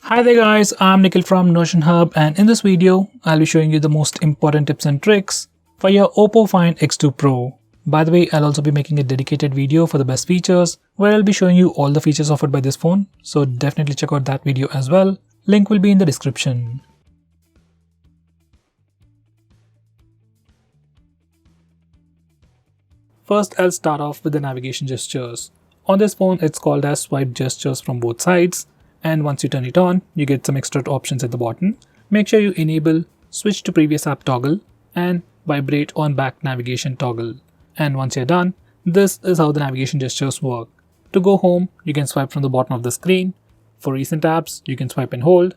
Hi there guys, I'm Nikhil from Notion Hub, and in this video, I'll be showing you the most important tips and tricks for your Oppo Find X2 Pro. By the way, I'll also be making a dedicated video for the best features where I'll be showing you all the features offered by this phone, so definitely check out that video as well. Link will be in the description. First, I'll start off with the navigation gestures. On this phone, it's called as swipe gestures from both sides. And once you turn it on, you get some extra options at the bottom. Make sure you enable switch to previous app toggle and vibrate on back navigation toggle. And once you're done, this is how the navigation gestures work. To go home, you can swipe from the bottom of the screen. For recent apps, you can swipe and hold.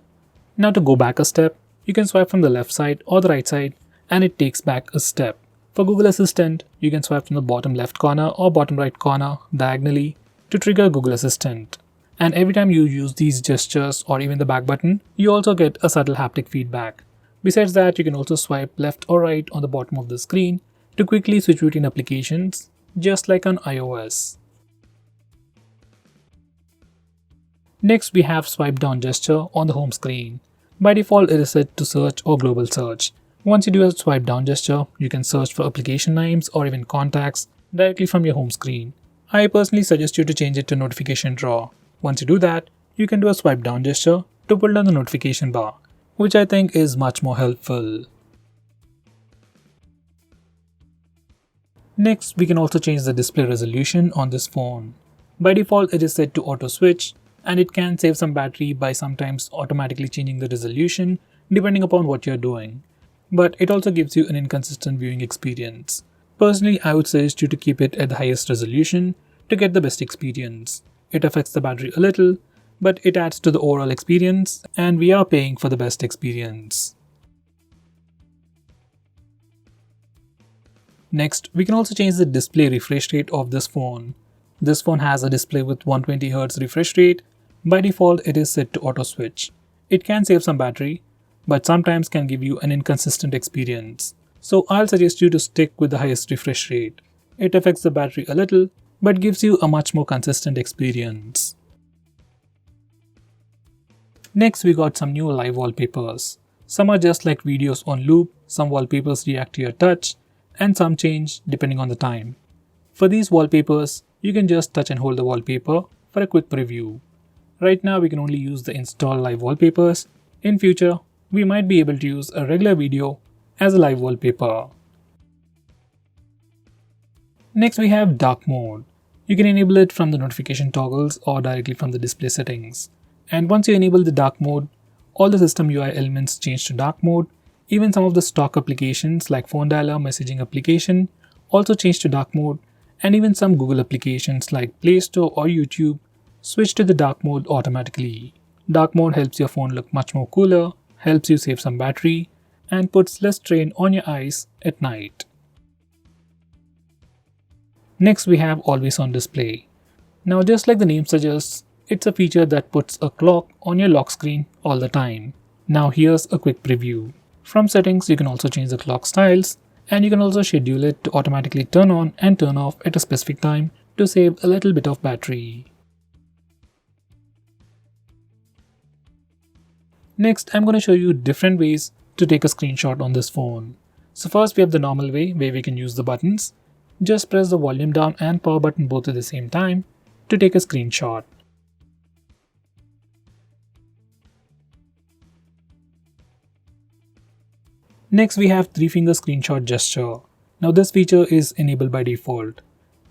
Now to go back a step, you can swipe from the left side or the right side and it takes back a step. For Google Assistant, you can swipe from the bottom left corner or bottom right corner diagonally to trigger Google Assistant. And every time you use these gestures or even the back button, you also get a subtle haptic feedback. Besides that, you can also swipe left or right on the bottom of the screen to quickly switch between applications, just like on iOS. Next, we have swipe down gesture on the home screen. By default, it is set to search or global search. Once you do a swipe down gesture, you can search for application names or even contacts directly from your home screen. I personally suggest you to change it to notification drawer. Once you do that, you can do a swipe down gesture to pull down the notification bar, which I think is much more helpful. Next, we can also change the display resolution on this phone. By default, it is set to auto switch, and it can save some battery by sometimes automatically changing the resolution depending upon what you're doing. But it also gives you an inconsistent viewing experience. Personally, I would suggest you to keep it at the highest resolution to get the best experience. It affects the battery a little, but it adds to the overall experience, and we are paying for the best experience. Next, we can also change the display refresh rate of this phone. This phone has a display with 120Hz refresh rate. By default, it is set to auto switch. It can save some battery, but sometimes can give you an inconsistent experience. So I'll suggest you to stick with the highest refresh rate. It affects the battery a little, but gives you a much more consistent experience. Next, we got some new live wallpapers. Some are just like videos on loop, some wallpapers react to your touch, and some change depending on the time. For these wallpapers, you can just touch and hold the wallpaper for a quick preview. Right now, we can only use the install live wallpapers. In future, we might be able to use a regular video as a live wallpaper. Next, we have dark mode. You can enable it from the notification toggles or directly from the display settings. And once you enable the dark mode, all the system UI elements change to dark mode. Even some of the stock applications like phone dialer, messaging application also change to dark mode, and even some Google applications like Play Store or YouTube switch to the dark mode automatically. Dark mode helps your phone look much more cooler, helps you save some battery, and puts less strain on your eyes at night. Next, we have always on display. Now, just like the name suggests, it's a feature that puts a clock on your lock screen all the time. Now here's a quick preview. From settings, you can also change the clock styles, and you can also schedule it to automatically turn on and turn off at a specific time to save a little bit of battery. Next, I'm going to show you different ways to take a screenshot on this phone. So first, we have the normal way where we can use the buttons. Just press the volume down and power button both at the same time to take a screenshot. Next, we have 3-finger screenshot gesture. Now this feature is enabled by default.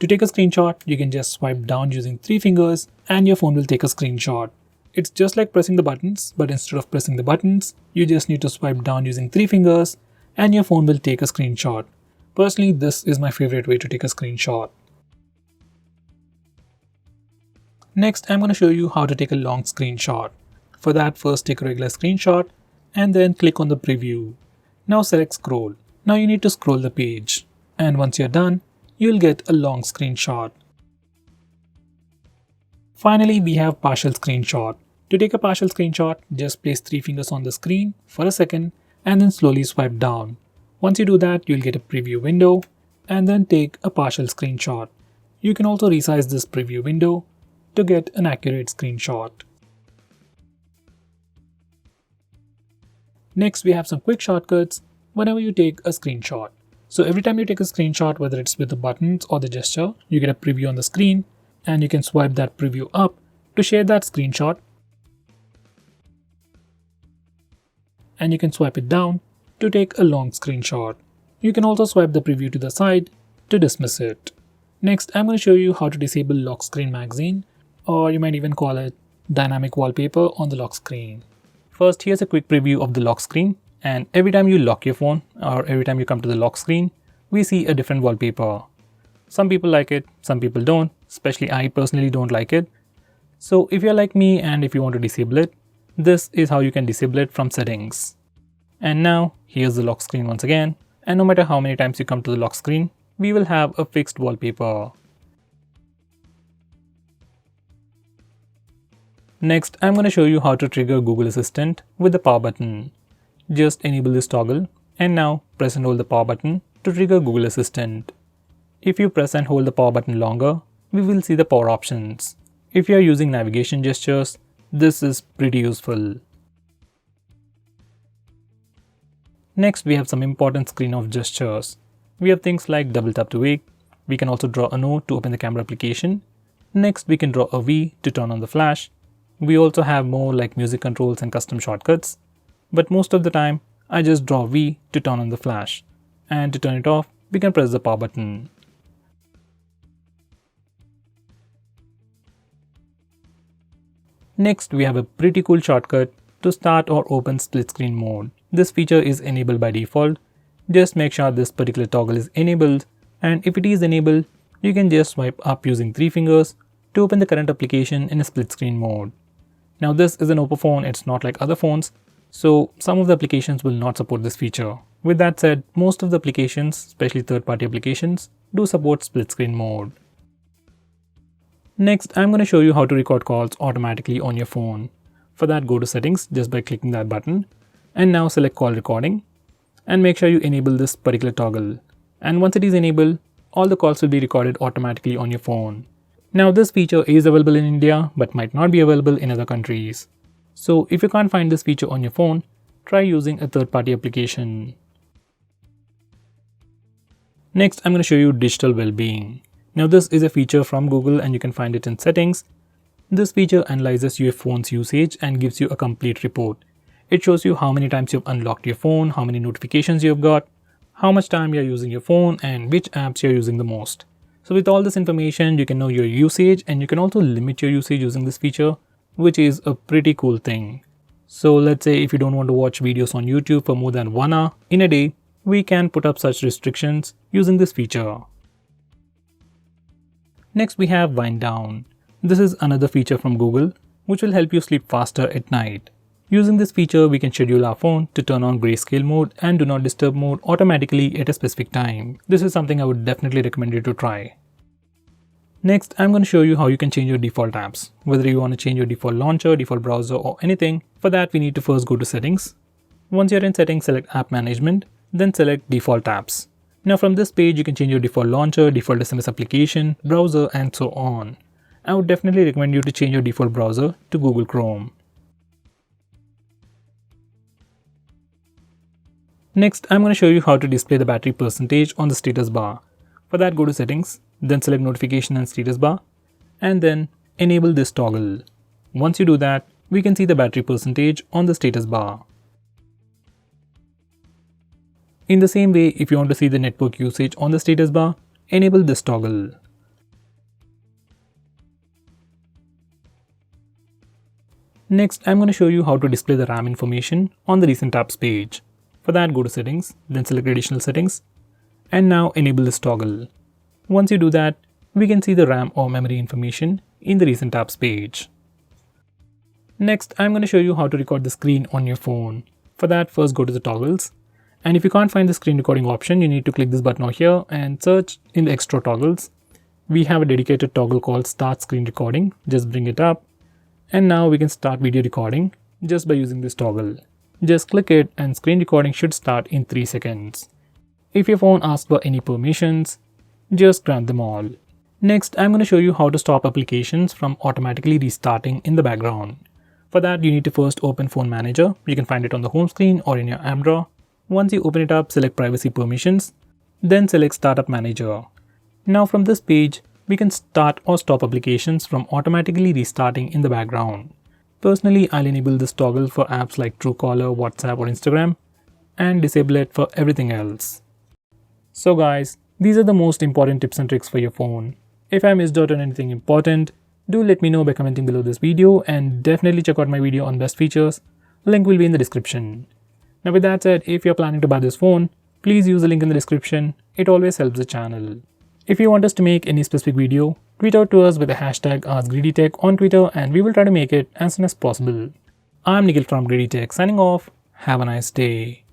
To take a screenshot, you can just swipe down using 3 fingers and your phone will take a screenshot. It's just like pressing the buttons, but instead of pressing the buttons, you just need to swipe down using 3 fingers and your phone will take a screenshot. Personally, this is my favorite way to take a screenshot. Next, I'm going to show you how to take a long screenshot. For that, first take a regular screenshot and then click on the preview. Now select scroll. Now you need to scroll the page. And once you're done, you'll get a long screenshot. Finally, we have partial screenshot. To take a partial screenshot, just place 3 fingers on the screen for a second and then slowly swipe down. Once you do that, you'll get a preview window and then take a partial screenshot. You can also resize this preview window to get an accurate screenshot. Next, we have some quick shortcuts whenever you take a screenshot. So every time you take a screenshot, whether it's with the buttons or the gesture, you get a preview on the screen and you can swipe that preview up to share that screenshot. And you can swipe it down to take a long screenshot. You can also swipe the preview to the side to dismiss it. Next, I'm going to show you how to disable lock screen magazine, or you might even call it dynamic wallpaper on the lock screen. First, here's a quick preview of the lock screen, and every time you lock your phone or every time you come to the lock screen, we see a different wallpaper. Some people like it, some people don't, especially I personally don't like it. So if you're like me and if you want to disable it, this is how you can disable it from settings. And now, here's the lock screen once again, and no matter how many times you come to the lock screen, we will have a fixed wallpaper. Next, I'm going to show you how to trigger Google Assistant with the power button. Just enable this toggle and now press and hold the power button to trigger Google Assistant. If you press and hold the power button longer, we will see the power options. If you are using navigation gestures, this is pretty useful. Next, we have some important screen off gestures. We have things like double tap to wake. We can also draw a note to open the camera application. Next, we can draw a V to turn on the flash. We also have more like music controls and custom shortcuts. But most of the time, I just draw V to turn on the flash. And to turn it off, we can press the power button. Next, we have a pretty cool shortcut to start or open split screen mode. This feature is enabled by default. Just make sure this particular toggle is enabled, and if it is enabled, you can just swipe up using 3 fingers to open the current application in a split screen mode. Now this is an Oppo phone, it's not like other phones, so some of the applications will not support this feature. With that said, most of the applications, especially third-party applications, do support split screen mode. Next, I'm going to show you how to record calls automatically on your phone. For that, go to settings just by clicking that button, and now select call recording, and make sure you enable this particular toggle. And once it is enabled, all the calls will be recorded automatically on your phone. Now this feature is available in India but might not be available in other countries. So if you can't find this feature on your phone, try using a third-party application. Next, I'm going to show you digital well-being. Now this is a feature from Google and you can find it in settings. This feature analyzes your phone's usage and gives you a complete report. It shows you how many times you've unlocked your phone, how many notifications you've got, how much time you're using your phone, and which apps you're using the most. So with all this information, you can know your usage and you can also limit your usage using this feature, which is a pretty cool thing. So let's say if you don't want to watch videos on YouTube for more than 1 hour in a day, we can put up such restrictions using this feature. Next, we have wind down. This is another feature from Google, which will help you sleep faster at night. Using this feature, we can schedule our phone to turn on grayscale mode and do not disturb mode automatically at a specific time. This is something I would definitely recommend you to try. Next, I'm going to show you how you can change your default apps. Whether you want to change your default launcher, default browser or anything, for that we need to first go to settings. Once you're in settings, select app management, then select default apps. Now from this page, you can change your default launcher, default SMS application, browser and so on. I would definitely recommend you to change your default browser to Google Chrome. Next, I'm going to show you how to display the battery percentage on the status bar. For that, go to settings, then select notification and status bar, and then enable this toggle. Once you do that, we can see the battery percentage on the status bar. In the same way, if you want to see the network usage on the status bar, enable this toggle. Next, I'm going to show you how to display the RAM information on the recent apps page. For that, go to settings, then select additional settings, and now enable this toggle. Once you do that, we can see the RAM or memory information in the recent apps page. Next, I'm going to show you how to record the screen on your phone. For that, first go to the toggles, and if you can't find the screen recording option, you need to click this button over here and search in the extra toggles. We have a dedicated toggle called Start Screen Recording. Just bring it up, and now we can start video recording just by using this toggle. Just click it and screen recording should start in 3 seconds. If your phone asks for any permissions, just grant them all. Next, I'm going to show you how to stop applications from automatically restarting in the background. For that, you need to first open Phone Manager. You can find it on the home screen or in your app drawer. Once you open it up, select Privacy Permissions, then select Startup Manager. Now from this page, we can start or stop applications from automatically restarting in the background. Personally, I'll enable this toggle for apps like Truecaller, WhatsApp or Instagram and disable it for everything else. So guys, these are the most important tips and tricks for your phone. If I missed out on anything important, do let me know by commenting below this video, and definitely check out my video on best features. Link will be in the description. Now with that said, if you're planning to buy this phone, please use the link in the description. It always helps the channel. If you want us to make any specific video, tweet out to us with the hashtag AskGreedyTech on Twitter and we will try to make it as soon as possible. I'm Nikhil from GreedyTech signing off. Have a nice day.